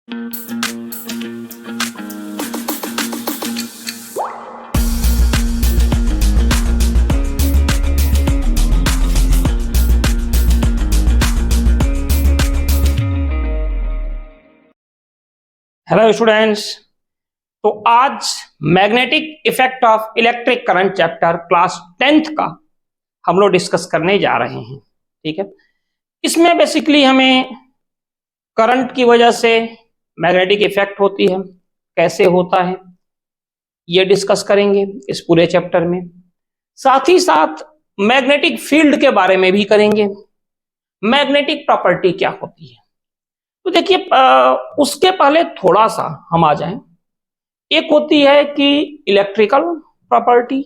Hello students. तो आज magnetic effect of electric current chapter class 10th का हम लोग डिस्कस करने जा रहे हैं। ठीक है, इसमें बेसिकली हमें करंट की वजह से मैग्नेटिक इफेक्ट होती है, कैसे होता है ये डिस्कस करेंगे इस पूरे चैप्टर में। साथ ही साथ मैग्नेटिक फील्ड के बारे में भी करेंगे, मैग्नेटिक प्रॉपर्टी क्या होती है। तो देखिए, उसके पहले थोड़ा सा हम आ जाएं। एक होती है कि इलेक्ट्रिकल प्रॉपर्टी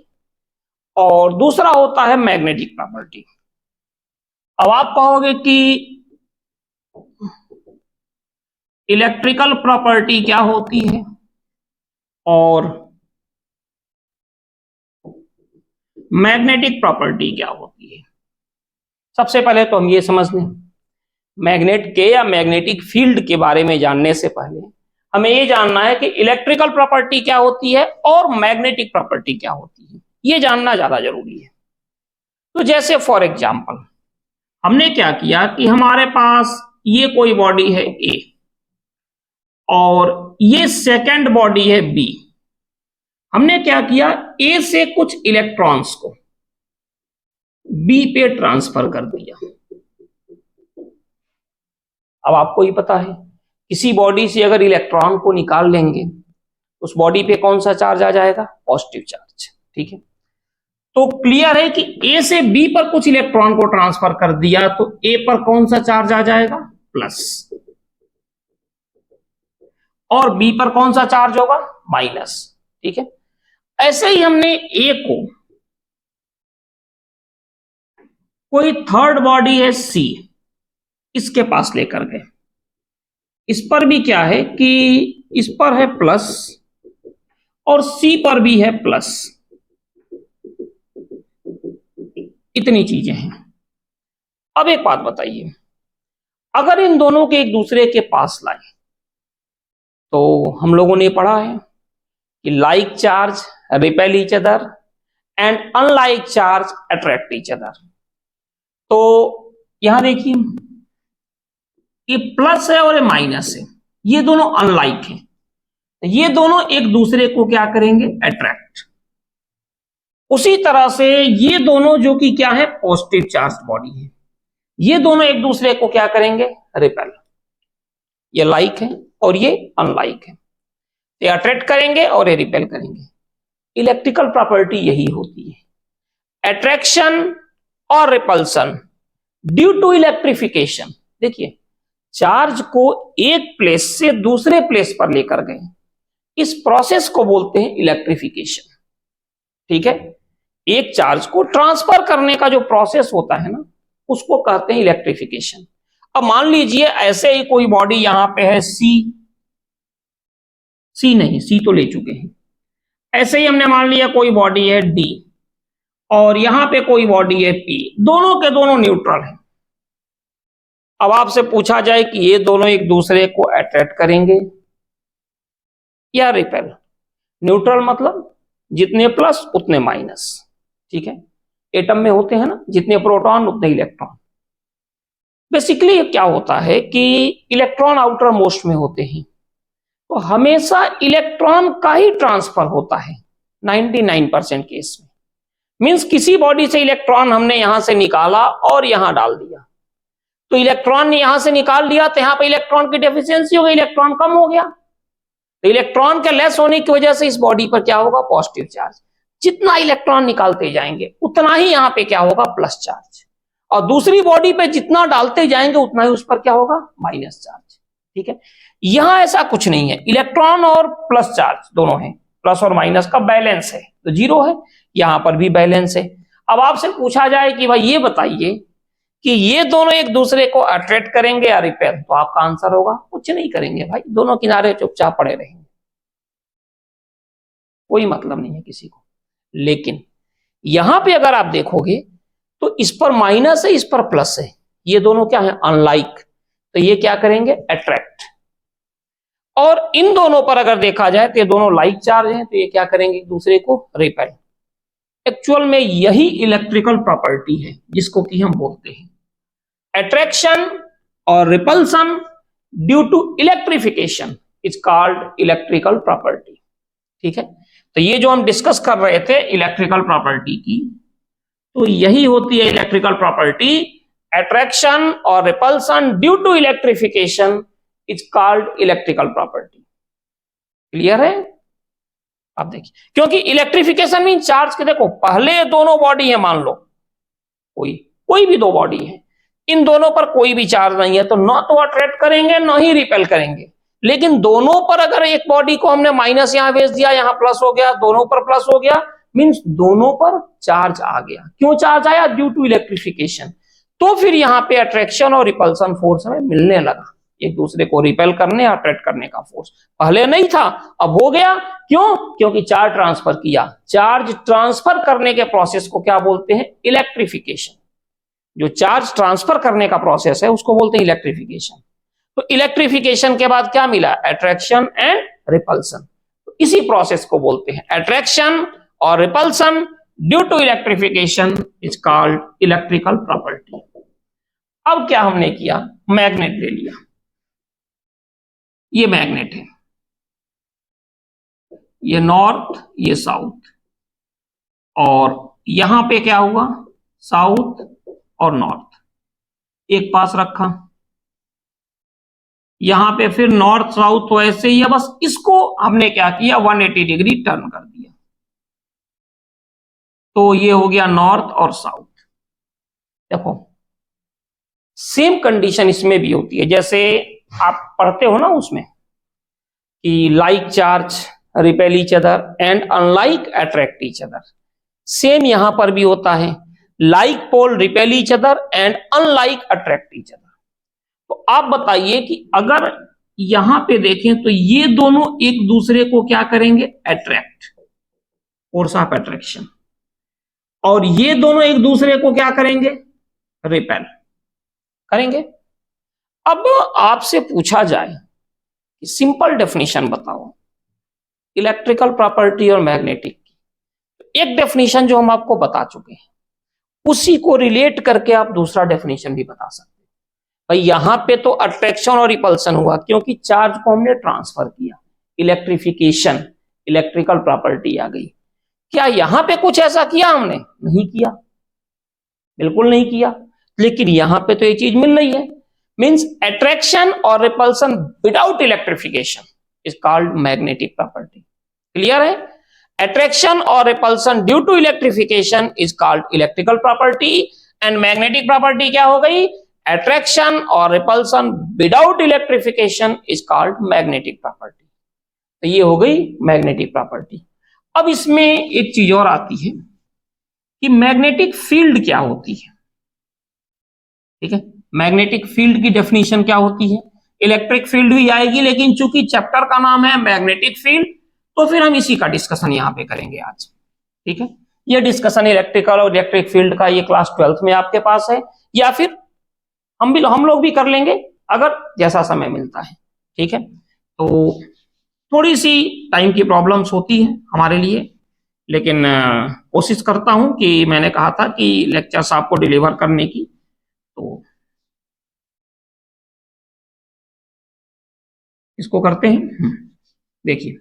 और दूसरा होता है मैग्नेटिक प्रॉपर्टी। अब आप कहोगे कि इलेक्ट्रिकल प्रॉपर्टी क्या होती है और मैग्नेटिक प्रॉपर्टी क्या होती है। सबसे पहले तो हम ये समझ लें, मैग्नेट के या मैग्नेटिक फील्ड के बारे में जानने से पहले हमें यह जानना है कि इलेक्ट्रिकल प्रॉपर्टी क्या होती है और मैग्नेटिक प्रॉपर्टी क्या होती है, यह जानना ज्यादा जरूरी है। तो जैसे फॉर एग्जांपल हमने क्या किया कि हमारे पास ये कोई बॉडी है ए और ये सेकंड बॉडी है बी। हमने क्या किया, ए से कुछ इलेक्ट्रॉन्स को बी पे ट्रांसफर कर दिया। अब आपको ही पता है, किसी बॉडी से अगर इलेक्ट्रॉन को निकाल लेंगे उस बॉडी पे कौन सा चार्ज आ जाएगा, पॉजिटिव चार्ज। ठीक है, तो क्लियर है कि ए से बी पर कुछ इलेक्ट्रॉन को ट्रांसफर कर दिया तो ए पर कौन सा चार्ज आ जाएगा, प्लस, और बी पर कौन सा चार्ज होगा, माइनस। ठीक है, ऐसे ही हमने ए को, कोई थर्ड बॉडी है सी, इसके पास लेकर गए। इस पर भी क्या है कि इस पर है प्लस और सी पर भी है प्लस, इतनी चीजें हैं। अब एक बात बताइए, अगर इन दोनों के एक दूसरे के पास लाए तो हम लोगों ने पढ़ा है कि like charge repel each other and unlike charge attract each other. तो यहां देखिए, ये प्लस है और ये माइनस है, ये दोनों अनलाइक हैं, ये दोनों एक दूसरे को क्या करेंगे, अट्रैक्ट। उसी तरह से ये दोनों जो कि क्या है, पॉजिटिव चार्ज बॉडी है, ये दोनों एक दूसरे को क्या करेंगे, रिपेल। ये लाइक है और ये अनलाइक है, ये अट्रैक्ट करेंगे और ये रिपेल करेंगे। इलेक्ट्रिकल प्रॉपर्टी यही होती है, अट्रैक्शन और रिपल्सन ड्यू टू इलेक्ट्रिफिकेशन। देखिए, चार्ज को एक प्लेस से दूसरे प्लेस पर लेकर गए, इस प्रोसेस को बोलते हैं इलेक्ट्रिफिकेशन। ठीक है, एक चार्ज को ट्रांसफर करने का जो प्रोसेस होता है ना, उसको कहते हैं इलेक्ट्रिफिकेशन। अब मान लीजिए ऐसे ही कोई बॉडी यहां पे है सी नहीं, सी तो ले चुके हैं। ऐसे ही हमने मान लिया कोई बॉडी है डी और यहां पे कोई बॉडी है पी, दोनों के दोनों न्यूट्रल है। अब आपसे पूछा जाए कि ये दोनों एक दूसरे को अट्रैक्ट करेंगे या रिपेल। न्यूट्रल मतलब जितने प्लस उतने माइनस। ठीक है, एटम में होते हैं ना, जितने प्रोटॉन उतने इलेक्ट्रॉन। बेसिकली क्या होता है कि इलेक्ट्रॉन आउटर मोस्ट में होते हैं, तो हमेशा इलेक्ट्रॉन का ही ट्रांसफर होता है 99% केस में। मींस किसी बॉडी से इलेक्ट्रॉन हमने यहां से निकाला और यहां डाल दिया, तो इलेक्ट्रॉन ने यहां से निकाल दिया तो यहां पे इलेक्ट्रॉन की डेफिशिएंसी हो गई, इलेक्ट्रॉन कम हो गया। तो इलेक्ट्रॉन के लेस होने की वजह से इस बॉडी पर क्या होगा, पॉजिटिव चार्ज। जितना इलेक्ट्रॉन निकालते जाएंगे उतना ही यहां पे क्या होगा, प्लस चार्ज। और दूसरी बॉडी पे जितना डालते जाएंगे उतना ही उस पर क्या होगा, माइनस चार्ज। ठीक है, यहां ऐसा कुछ नहीं है, इलेक्ट्रॉन और प्लस चार्ज दोनों है, प्लस और माइनस का बैलेंस है, तो जीरो है। यहां पर भी बैलेंस है। अब आपसे पूछा जाए कि भाई ये बताइए कि ये दोनों एक दूसरे को अट्रैक्ट करेंगे या रिपेल, तो आपका आंसर होगा कुछ नहीं करेंगे भाई, दोनों किनारे चुपचाप पड़े रहेंगे, कोई मतलब नहीं है किसी को। लेकिन यहां पे अगर आप देखोगे तो इस पर माइनस है, इस पर प्लस है, ये दोनों क्या है, अनलाइक, तो ये क्या करेंगे, अट्रैक्ट। और इन दोनों पर अगर देखा जाए तो ये दोनों लाइक चार्ज हैं, तो ये क्या करेंगे, एक दूसरे को रिपेल। एक्चुअल में यही इलेक्ट्रिकल प्रॉपर्टी है जिसको कि हम बोलते हैं अट्रैक्शन और repulsion due to electrification is called electrical property. ठीक है, तो ये जो हम डिस्कस कर रहे थे इलेक्ट्रिकल प्रॉपर्टी की, तो यही होती है इलेक्ट्रिकल प्रॉपर्टी, अट्रैक्शन और repulsion due to electrification is called electrical property. Clear है? आप देखिए, क्योंकि इलेक्ट्रिफिकेशन मीन चार्ज के, देखो पहले दोनों बॉडी है, मान लो कोई कोई भी दो बॉडी है, इन दोनों पर कोई भी चार्ज नहीं है, तो ना तो अट्रैक्ट करेंगे ना ही रिपेल करेंगे। लेकिन दोनों पर अगर एक बॉडी को हमने माइनस यहां भेज दिया, यहां प्लस हो गया, दोनों पर प्लस हो गया, मींस दोनों पर चार्ज आ गया। क्यों चार्ज आया? Due to electrification. तो फिर यहां पे अट्रैक्शन और रिपल्सन फोर्स हमें मिलने लगा, एक दूसरे को रिपेल करने और अट्रैक्ट करने का फोर्स। पहले नहीं था, अब हो गया। क्यों? क्योंकि चार्ज ट्रांसफर किया। चार्ज ट्रांसफर करने के प्रोसेस को क्या बोलते हैं? इलेक्ट्रिफिकेशन। जो चार्ज ट्रांसफर करने का प्रोसेस है उसको बोलते हैं इलेक्ट्रिफिकेशन। तो इलेक्ट्रिफिकेशन के बाद क्या मिला? Attraction and repulsion. तो इसी प्रोसेस को बोलते हैं अट्रैक्शन और repulsion due to electrification is called electrical property. अब क्या हमने किया? मैग्नेट ले लिया, ये मैग्नेट है, ये नॉर्थ ये साउथ, और यहां पे क्या हुआ? साउथ और नॉर्थ एक पास रखा, यहां पे फिर नॉर्थ साउथ तो ऐसे ही है, बस इसको हमने क्या किया? 180 डिग्री टर्न कर दिया, तो ये हो गया नॉर्थ और साउथ। देखो सेम कंडीशन इसमें भी होती है, जैसे आप पढ़ते हो ना उसमें कि like charge repel each other and unlike attract each other. Same यहां पर भी होता है, like pole repel each other and unlike attract each other. तो आप बताइए कि अगर यहां पे देखें तो ये दोनों एक दूसरे को क्या करेंगे? Attract, force of attraction. और ये दोनों एक दूसरे को क्या करेंगे? रिपेल करेंगे। अब आपसे पूछा जाए कि सिंपल डेफिनेशन बताओ इलेक्ट्रिकल प्रॉपर्टी और मैग्नेटिक की, एक डेफिनेशन जो हम आपको बता चुके हैं उसी को रिलेट करके आप दूसरा डेफिनेशन भी बता सकते हैं। भाई यहां पे तो अट्रैक्शन और रिपल्सन हुआ क्योंकि चार्ज को हमने ट्रांसफर किया, इलेक्ट्रिफिकेशन, इलेक्ट्रिकल प्रॉपर्टी आ गई। क्या यहां पे कुछ ऐसा किया हमने? नहीं किया, बिल्कुल नहीं किया। लेकिन यहां पे तो ये चीज मिल रही है, मींस अट्रैक्शन और repulsion without electrification is called magnetic property. Clear है? अट्रैक्शन और repulsion due to electrification is called electrical property, and magnetic property क्या हो गई? अट्रैक्शन और repulsion without electrification is called magnetic property. तो ये हो गई मैग्नेटिक प्रॉपर्टी। अब इसमें एक चीज और आती है कि मैग्नेटिक फील्ड क्या होती है। ठीक है, मैग्नेटिक फील्ड की डेफिनेशन क्या होती है? इलेक्ट्रिक फील्ड भी आएगी, लेकिन चूंकि चैप्टर का नाम है मैग्नेटिक फील्ड तो फिर हम इसी का डिस्कशन यहां पे करेंगे आज। ठीक है, ये डिस्कशन इलेक्ट्रिकल और इलेक्ट्रिक फील्ड का ये क्लास 12th में आपके पास है, या फिर हम लोग भी कर लेंगे अगर जैसा समय मिलता है। ठीक है, तो थोड़ी सी टाइम की प्रॉब्लम्स होती है हमारे लिए, लेकिन कोशिश करता हूं कि मैंने कहा था कि लेक्चर्स आपको डिलीवर करने की, तो इसको करते हैं। देखिए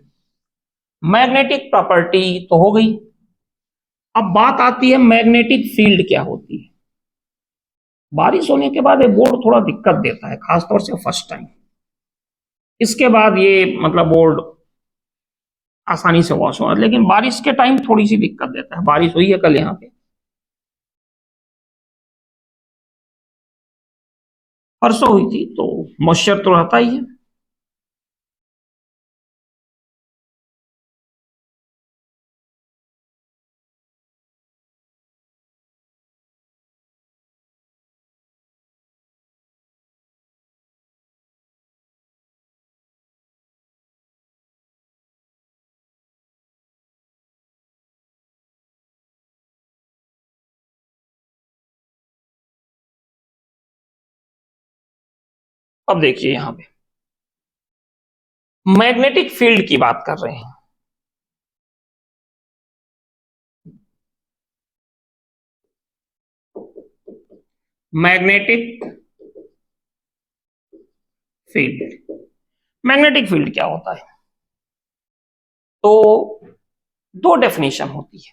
मैग्नेटिक प्रॉपर्टी तो हो गई, अब बात आती है मैग्नेटिक फील्ड क्या होती है। बारिश होने के बाद ये बोर्ड थोड़ा दिक्कत देता है, खासतौर से फर्स्ट टाइम। इसके बाद ये मतलब बोर्ड आसानी से वॉश हो, लेकिन बारिश के टाइम थोड़ी सी दिक्कत देता है। बारिश हुई है कल यहाँ पे, परसों हुई थी, तो मॉइस्चर तो रहता ही है। अब देखिए यहाँ पे मैग्नेटिक फील्ड की बात कर रहे हैं। मैग्नेटिक फील्ड, मैग्नेटिक फील्ड क्या होता है? तो दो डेफिनेशन होती है,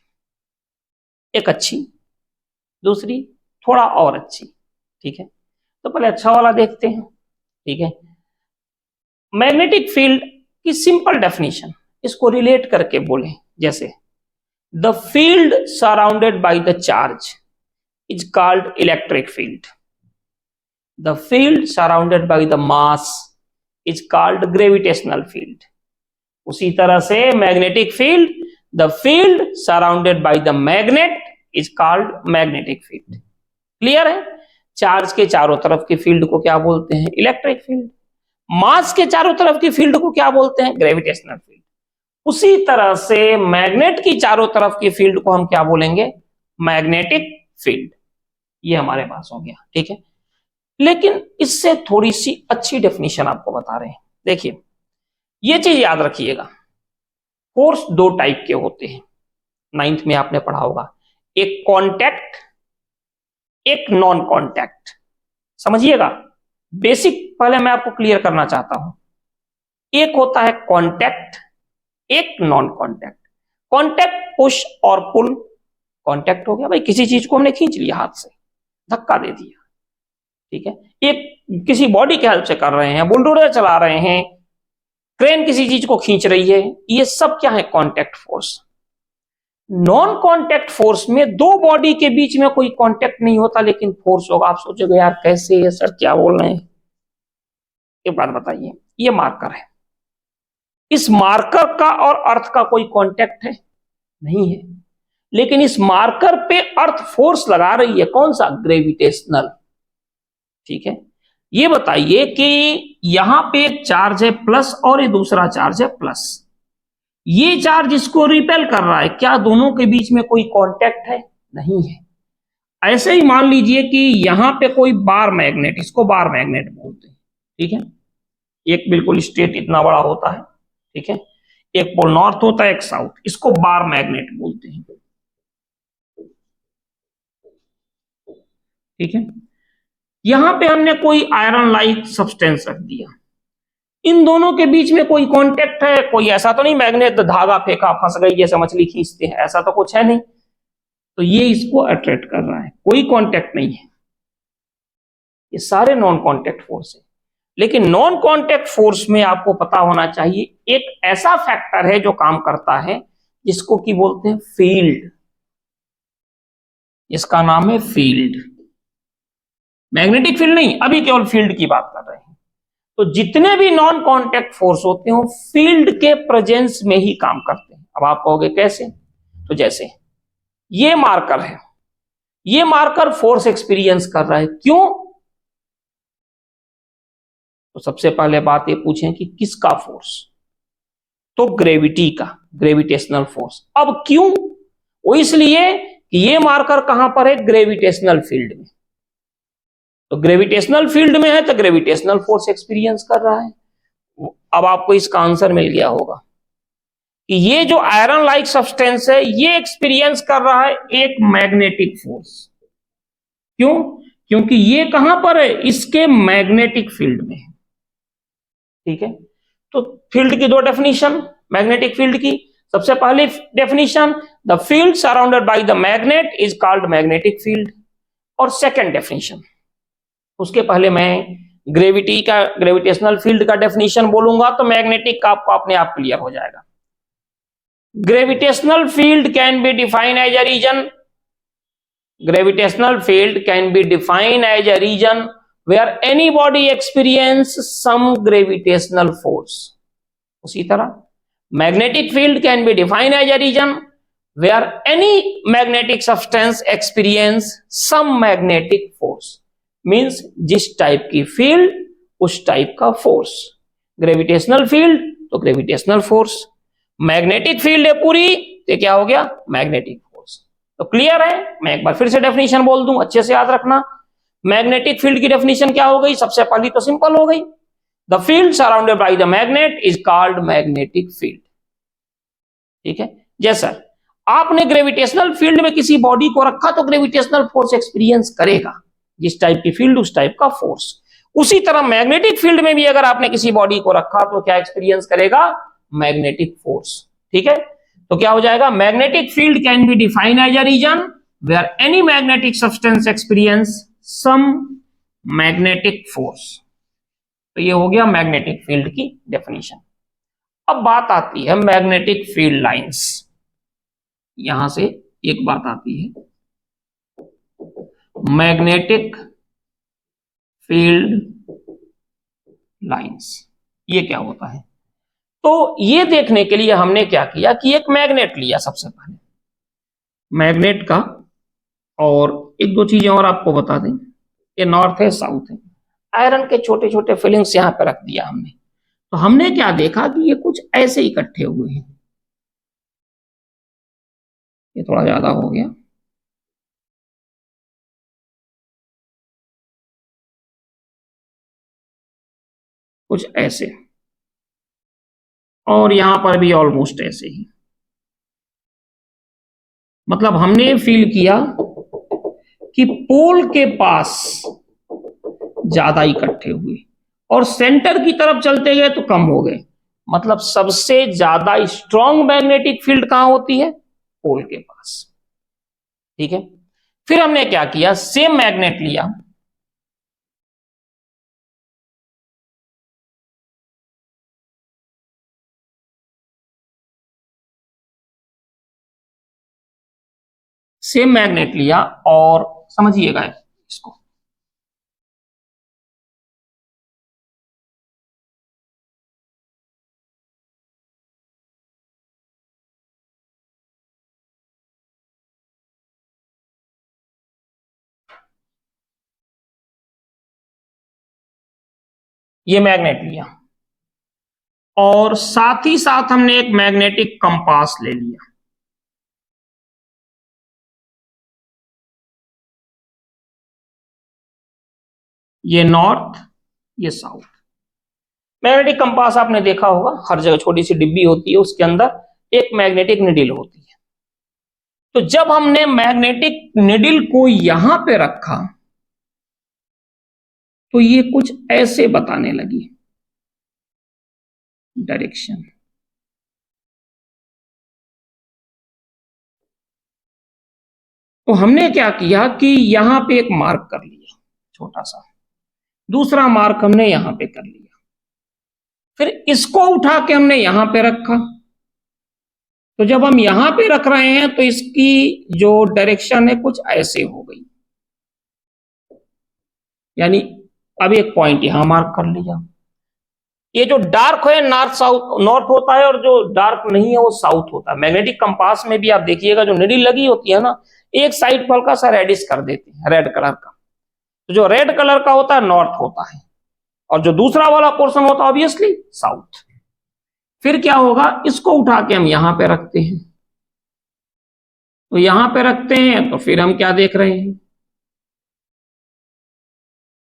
एक अच्छी, दूसरी थोड़ा और अच्छी। ठीक है, तो पहले अच्छा वाला देखते हैं। ठीक है, मैग्नेटिक फील्ड की सिंपल डेफिनेशन इसको रिलेट करके बोले, जैसे the field surrounded by the charge is called electric field, the field surrounded by the mass is called gravitational field. उसी तरह से magnetic field, the field surrounded by the magnet is called magnetic field. Clear है? Charge के चारों तरफ की field को क्या बोलते हैं? Electric field. मास के चारों तरफ की फील्ड को क्या बोलते हैं? Gravitational field. उसी तरह से मैग्नेट की चारों तरफ की फील्ड को हम क्या बोलेंगे? Magnetic field. ये हमारे पास हो गया। ठीक है, लेकिन इससे थोड़ी सी अच्छी डेफिनेशन आपको बता रहे हैं। देखिए, ये चीज याद रखिएगा, फोर्स दो टाइप के होते हैं, 9th में आपने पढ़ा होगा, एक कॉन्टैक्ट, एक नॉन कॉन्टैक्ट। समझिएगा, बेसिक पहले मैं आपको क्लियर करना चाहता हूं। एक होता है कॉन्टैक्ट, एक नॉन कॉन्टैक्ट। कॉन्टैक्ट पुश और पुल। कॉन्टैक्ट हो गया भाई, किसी चीज को हमने खींच लिया, हाथ से धक्का दे दिया। ठीक है, एक किसी बॉडी के हेल्प से कर रहे हैं, बुलडोजर चला रहे हैं, क्रेन किसी चीज को खींच रही है, ये सब क्या है? Contact force. Non contact force में दो बॉडी के बीच में कोई कॉन्टैक्ट नहीं होता, लेकिन फोर्स होगा। आप सोचोगे यार कैसे, ये सर क्या बोल रहे हैं? एक बात बताइए, ये मार्कर है, इस मार्कर का और अर्थ का कोई कॉन्टैक्ट है? नहीं है, लेकिन इस मार्कर पे अर्थ फोर्स लगा रही है। कौन सा? ग्रेविटेशनल। ठीक है, ये बताइए कि यहां पे एक चार्ज है प्लस और ये दूसरा चार्ज है प्लस, ये चार्ज इसको रिपेल कर रहा है, क्या दोनों के बीच में कोई कांटेक्ट है? नहीं है। ऐसे ही मान लीजिए कि यहां पे कोई बार मैग्नेट, इसको बार मैग्नेट बोलते हैं। ठीक है, एक बिल्कुल स्ट्रेट इतना बड़ा होता है। ठीक है, एक पोल नॉर्थ होता है, एक साउथ, इसको बार मैग्नेट बोलते हैं। ठीक है, यहां पे हमने कोई आयरन लाइक सब्सटेंस रख दिया, इन दोनों के बीच में कोई कांटेक्ट है? कोई ऐसा तो नहीं मैग्नेट धागा फेंका फंस गई जैसे मछली खींचते हैं, ऐसा तो कुछ है नहीं। तो ये इसको अट्रैक्ट कर रहा है, कोई कांटेक्ट नहीं है। ये सारे नॉन कांटेक्ट फोर्स है। लेकिन नॉन कांटेक्ट फोर्स में आपको पता होना चाहिए एक ऐसा फैक्टर है जो काम करता है, जिसको की बोलते हैं फील्ड। इसका नाम है फील्ड। मैग्नेटिक फील्ड नहीं, अभी केवल फील्ड की बात कर रहे हैं। तो जितने भी नॉन कांटेक्ट फोर्स होते हैं, फील्ड के प्रेजेंस में ही काम करते हैं। अब आप कहोगे कैसे? तो जैसे ये मार्कर है, ये मार्कर फोर्स एक्सपीरियंस कर रहा है, क्यों? तो सबसे पहले बात ये पूछें कि किसका फोर्स? तो ग्रेविटी का, ग्रेविटेशनल फोर्स। अब क्यों? वो इसलिए कि ये मार्कर कहां पर है? ग्रेविटेशनल फील्ड में। तो ग्रेविटेशनल फील्ड में है तो ग्रेविटेशनल फोर्स एक्सपीरियंस कर रहा है। अब आपको इसका आंसर मिल गया होगा कि ये जो आयरन लाइक सब्सटेंस है, ये एक्सपीरियंस कर रहा है एक मैग्नेटिक फोर्स। क्यों? क्योंकि ये कहां पर है? इसके मैग्नेटिक फील्ड में है। ठीक है, तो फील्ड की दो डेफिनेशन मैग्नेटिक फील्ड की। सबसे पहली definition, the field surrounded by the magnet is called magnetic field. और सेकंड डेफिनेशन, उसके पहले मैं ग्रेविटी का, ग्रेविटेशनल फील्ड का डेफिनेशन बोलूंगा तो मैग्नेटिक का आपको अपने आप क्लियर हो जाएगा। Gravitational field can be defined as a region, gravitational field can be defined as a region where any body experience some gravitational force. उसी तरह magnetic field can be defined as a region where any magnetic substance experience some magnetic force. Means जिस type की field उस type का force. Gravitational field तो gravitational force, magnetic field है पूरी तो क्या हो गया? Magnetic force. तो क्लियर है? मैं एक बार फिर से डेफिनेशन बोल दूं, अच्छे से याद रखना। मैग्नेटिक फील्ड की डेफिनेशन क्या हो गई? सबसे पहली तो सिंपल हो गई, the field surrounded by the magnet is called magnetic field. ठीक है, जैसा आपने ग्रेविटेशनल फील्ड में किसी बॉडी को रखा तो ग्रेविटेशनल फोर्स एक्सपीरियंस करेगा, जिस टाइप की फील्ड उस टाइप का फोर्स। उसी तरह मैग्नेटिक फील्ड में भी अगर आपने किसी बॉडी को रखा तो क्या एक्सपीरियंस करेगा, मैग्नेटिक फोर्स। ठीक है, तो क्या हो जाएगा, magnetic field can be defined as a region where any magnetic substance experience some magnetic force. तो ये हो गया मैग्नेटिक फील्ड की डेफिनेशन। अब बात आती है मैग्नेटिक फील्ड लाइंस। यहां से एक बात आती है, मैग्नेटिक फील्ड लाइंस, ये क्या होता है। तो ये देखने के लिए हमने क्या किया कि एक मैग्नेट लिया सबसे पहले, मैग्नेट का, और एक दो चीजें और आपको बता दें, ये नॉर्थ है साउथ है, आयरन के छोटे छोटे फिलिंग्स यहां पर रख दिया हमने। तो हमने क्या देखा कि ये कुछ ऐसे इकट्ठे हुए हैं, ये थोड़ा ज्यादा हो गया, कुछ ऐसे, और यहां पर भी ऑलमोस्ट ऐसे ही। मतलब हमने फील किया कि पोल के पास ज्यादा इकट्ठे हुए और सेंटर की तरफ चलते गए तो कम हो गए। मतलब सबसे ज्यादा स्ट्रॉन्ग मैग्नेटिक फील्ड कहां होती है, पोल के पास। ठीक है, फिर हमने क्या किया, सेम मैग्नेट लिया, सेम मैग्नेट लिया और समझिएगा इसको, ये मैग्नेट लिया और साथ ही साथ हमने एक मैग्नेटिक कंपास ले लिया। ये नॉर्थ, ये साउथ। मैग्नेटिक कंपास आपने देखा होगा, हर जगह छोटी सी डिब्बी होती है, उसके अंदर एक मैग्नेटिक निडिल होती है। तो जब हमने मैग्नेटिक निडिल को यहां पे रखा तो ये कुछ ऐसे बताने लगी डायरेक्शन। तो हमने क्या किया कि यहां पे एक मार्क कर लिया छोटा सा, दूसरा मार्क हमने यहां पे कर लिया, फिर इसको उठा के हमने यहां पे रखा। तो जब हम यहां पे रख रहे हैं तो इसकी जो डायरेक्शन है कुछ ऐसे हो गई, यानी अब एक पॉइंट यहां मार्क कर लिया। ये जो डार्क है नॉर्थ साउथ, नॉर्थ होता है, और जो डार्क नहीं है वो साउथ होता है। मैग्नेटिक कंपास में भी आप देखिएगा जो निडिल लगी होती है ना, एक साइड पर हल्का सा रेडिश कर देते हैं, रेड कलर का। तो जो रेड कलर का होता है नॉर्थ होता है, और जो दूसरा वाला पोर्शन होता है ऑब्वियसली साउथ। फिर क्या होगा, इसको उठा के हम यहां पे रखते हैं। तो यहां पे रखते हैं तो फिर हम क्या देख रहे हैं,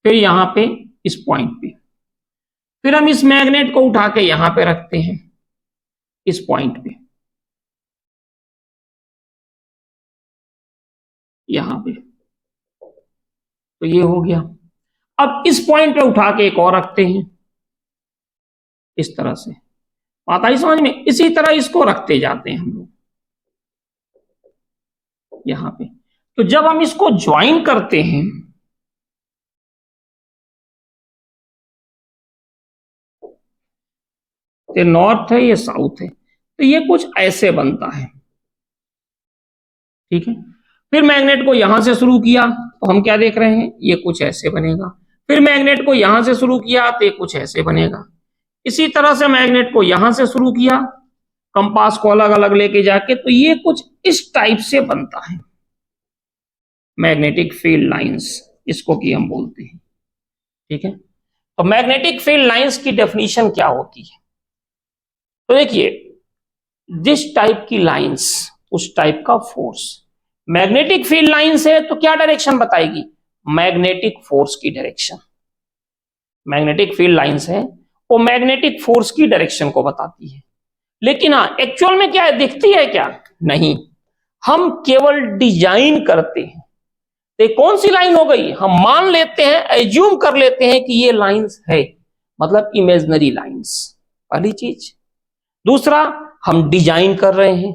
फिर यहां पे इस पॉइंट पे, फिर हम इस मैग्नेट को उठा के यहां पे रखते हैं इस पॉइंट पे, यहां पे। तो ये हो गया। अब इस पॉइंट पे उठा के एक और रखते हैं इस तरह से, आता ही समझ में। इसी तरह इसको रखते जाते हैं हम लोग यहां पे। तो जब हम इसको ज्वाइन करते हैं ये नॉर्थ है ये साउथ है, तो ये कुछ ऐसे बनता है। ठीक है, फिर मैग्नेट को यहां से शुरू किया तो हम क्या देख रहे हैं, ये कुछ ऐसे बनेगा। फिर मैग्नेट को यहां से शुरू किया तो ये कुछ ऐसे बनेगा। इसी तरह से मैग्नेट को यहां से शुरू किया, कंपास को अलग अलग लेके जाके, तो ये कुछ इस टाइप से बनता है मैग्नेटिक फील्ड लाइंस, इसको की हम बोलते हैं। ठीक है, तो मैग्नेटिक फील्ड लाइंस की डेफिनेशन क्या होती है। तो देखिए, जिस टाइप की लाइंस उस टाइप का फोर्स। मैग्नेटिक फील्ड लाइंस है तो क्या डायरेक्शन बताएगी, मैग्नेटिक फोर्स की डायरेक्शन। मैग्नेटिक फील्ड लाइंस है वो मैग्नेटिक फोर्स की डायरेक्शन को बताती है। लेकिन हाँ, एक्चुअल में क्या है, दिखती है क्या? नहीं, हम केवल डिजाइन करते हैं। तो कौन सी लाइन हो गई? हम मान लेते हैं, एज्यूम कर लेते हैं कि ये लाइंस है, मतलब इमेजिनरी लाइंस, पहली चीज। दूसरा, हम डिजाइन कर रहे हैं,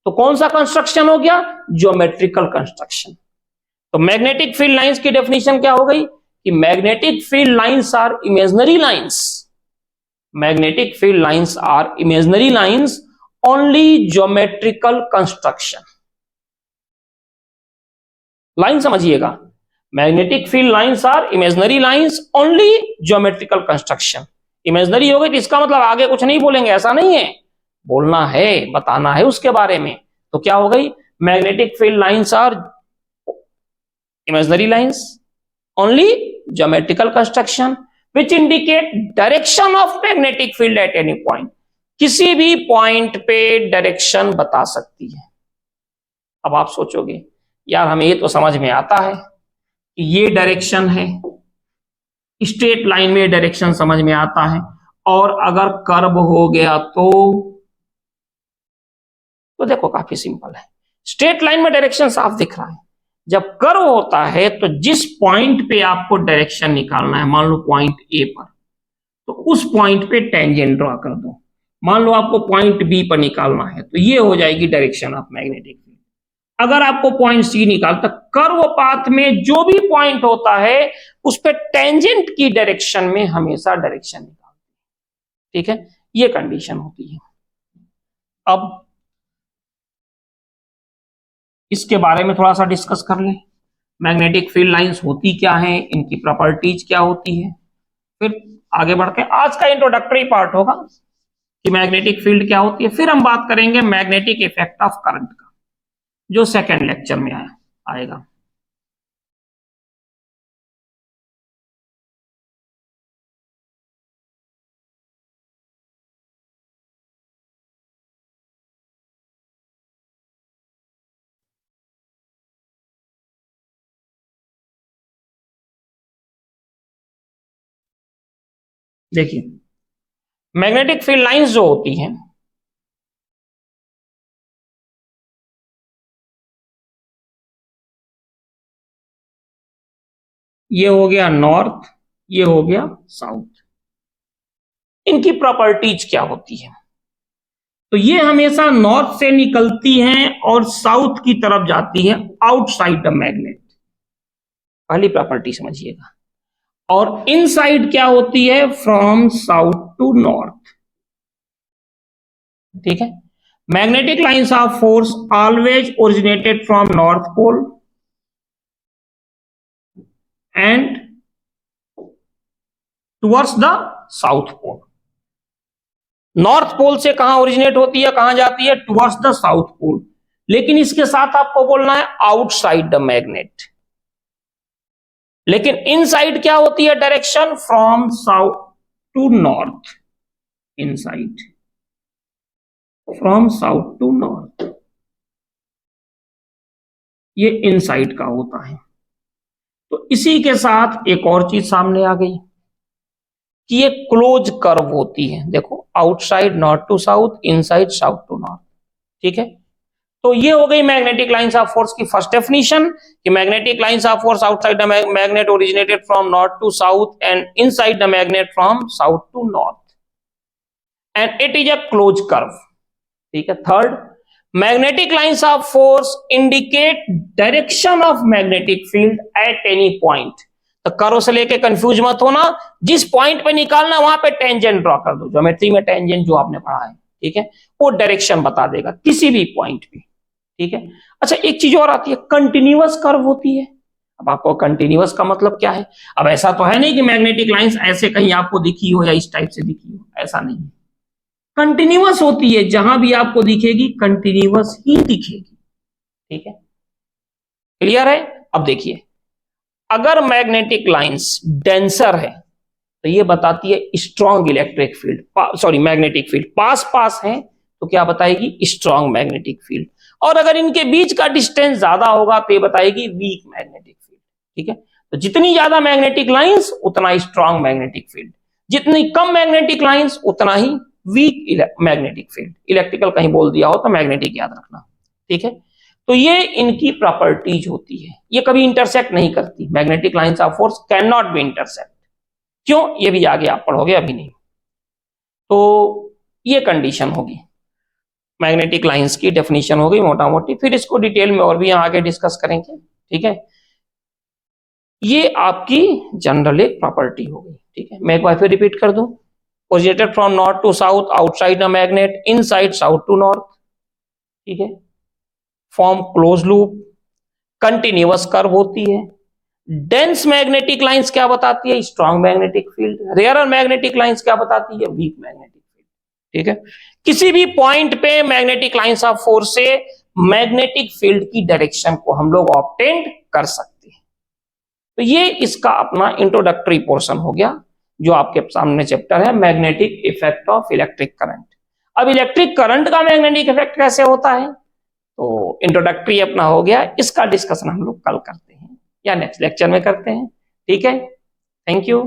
तो कौन सा कंस्ट्रक्शन हो गया? Geometrical construction. तो मैग्नेटिक फील्ड लाइंस की डेफिनेशन क्या हो गई कि magnetic field lines are imaginary lines. Magnetic field lines are imaginary lines only geometrical construction. Line समझिएगा, magnetic field lines are imaginary lines only geometrical construction. Imaginary हो गई तो इसका मतलब आगे कुछ नहीं बोलेंगे, ऐसा नहीं है, बोलना है, बताना है उसके बारे में। तो क्या हो गई? Magnetic field lines are imaginary lines only geometrical construction which indicate direction of magnetic field at any point. किसी भी पॉइंट पे डायरेक्शन बता सकती है। अब आप सोचोगे यार हमें ये तो समझ में आता है कि ये डायरेक्शन है, स्ट्रेट लाइन में डायरेक्शन समझ में आता है, और अगर कर्व हो गया तो देखो काफी सिंपल है, स्ट्रेट लाइन में डायरेक्शन साफ दिख रहा है। जब कर्व होता है तो जिस पॉइंट पे आपको डायरेक्शन निकालना है, मान लो पॉइंट ए पर, तो उस पॉइंट पे टेंजेंट ड्रॉ कर दो। मान लो आपको पॉइंट बी पर निकालना है, तो ये हो जाएगी डायरेक्शन ऑफ मैग्नेटिक फील्ड। अगर आपको पॉइंट सी निकालता, कर्व पाथ में जो भी पॉइंट होता है उस पे टेंजेंट की डायरेक्शन में हमेशा डायरेक्शन निकालते हैं। ठीक है, ये कंडीशन होती है। अब इसके बारे में थोड़ा सा डिस्कस कर लें, मैग्नेटिक फील्ड लाइंस होती क्या है, इनकी प्रॉपर्टीज क्या होती है, फिर आगे बढ़ के आज का इंट्रोडक्टरी पार्ट होगा कि मैग्नेटिक फील्ड क्या होती है। फिर हम बात करेंगे मैग्नेटिक इफेक्ट ऑफ करंट का, जो सेकेंड लेक्चर में आएगा। देखिए, मैग्नेटिक फील्ड लाइंस जो होती हैं, ये हो गया नॉर्थ, ये हो गया साउथ। इनकी प्रॉपर्टीज क्या होती है? तो ये हमेशा नॉर्थ से निकलती हैं और साउथ की तरफ जाती है, आउटसाइड द मैग्नेट, पहली प्रॉपर्टी समझिएगा। और इनसाइड क्या होती है? From south to north. ठीक है, magnetic lines of force always originated from north pole and towards the south pole. North pole से कहां ओरिजिनेट होती है, कहां जाती है? Towards the south pole. लेकिन इसके साथ आपको बोलना है आउटसाइड द मैग्नेट। लेकिन इनसाइड क्या होती है direction? From south to north, inside from south to north, ये इनसाइड का होता है। तो इसी के साथ एक और चीज सामने आ गई कि ये क्लोज कर्व होती है। देखो, outside north to south, inside south to north. ठीक है, तो ये हो गई मैग्नेटिक लाइंस ऑफ फोर्स की फर्स्ट डेफिनेशन कि magnetic lines of force outside the magnet originated from north to south and inside the magnet from south to north and it is a close curve. ठीक है, third, magnetic lines of force indicate direction of magnetic field at any point. तो curve से लेके confuse मत होना, जिस point पे निकालना वहां पे टेंजेंट ड्रॉ कर दो। ज्योमेट्री में टेंजेंट जो आपने पढ़ा है, ठीक है, वो डायरेक्शन बता देगा किसी भी पॉइंट पे। ठीक है, अच्छा एक चीज और आती है, कंटिन्यूअस कर्व होती है। अब आपको कंटिन्यूअस का मतलब क्या है? अब ऐसा तो है नहीं कि मैग्नेटिक लाइंस ऐसे कहीं आपको दिखी हो या इस टाइप से दिखी हो, ऐसा नहीं है। कंटिन्यूअस होती है, जहां भी आपको दिखेगी कंटिन्यूअस ही दिखेगी। ठीक है, क्लियर है? अब देखिए, अगर मैग्नेटिक लाइंस डेंसर है तो ये बताती है strong electric field, sorry magnetic field. पास पास है तो क्या बताएगी? Strong magnetic field. और अगर इनके बीच का डिस्टेंस ज्यादा होगा तो ये बताएगी वीक मैग्नेटिक फील्ड। ठीक है, तो जितनी ज्यादा मैग्नेटिक लाइंस उतना स्ट्रॉन्ग मैग्नेटिक फील्ड, जितनी कम मैग्नेटिक लाइंस उतना ही वीक मैग्नेटिक फील्ड। इलेक्ट्रिकल कहीं बोल दिया हो तो मैग्नेटिक याद रखना, ठीक है। तो ये इनकी प्रॉपर्टीज होती है, ये कभी इंटरसेक्ट नहीं करती। Magnetic lines of force can not be intersect. क्यों, ये भी आगे आप पढ़ोगे, अभी नहीं। तो ये कंडीशन होगी, मैग्नेटिक लाइंस की डेफिनेशन होगी मोटा मोटी, फिर इसको डिटेल में और भी आगे डिस्कस करेंगे, ठीक है। ये आपकी जनरल एक प्रॉपर्टी होगी, ठीक है। मैं एक बार फिर रिपीट कर दूं, originated from north to south, outside the magnet, inside south to north, ठीक है। Form close loop, continuous curve होती है। डेंस मैग्नेटिक लाइंस क्या बताती है, strong magnetic field. Rarer magnetic lines क्या बताती है, वीक मैग्नेटिक फील्ड, ठीक है। किसी भी पॉइंट पे मैग्नेटिक लाइंस ऑफ फोर्स से मैग्नेटिक फील्ड की डायरेक्शन को हम लोग ऑब्टेंड कर सकते हैं। तो ये इसका अपना इंट्रोडक्टरी पोर्शन हो गया, जो आपके सामने चैप्टर है magnetic effect of electric current. अब इलेक्ट्रिक करंट का मैग्नेटिक इफेक्ट कैसे होता है, तो इंट्रोडक्टरी अपना हो गया, इसका डिस्कशन हम लोग कल करते हैं या नेक्स्ट लेक्चर में करते हैं, ठीक है। Thank you.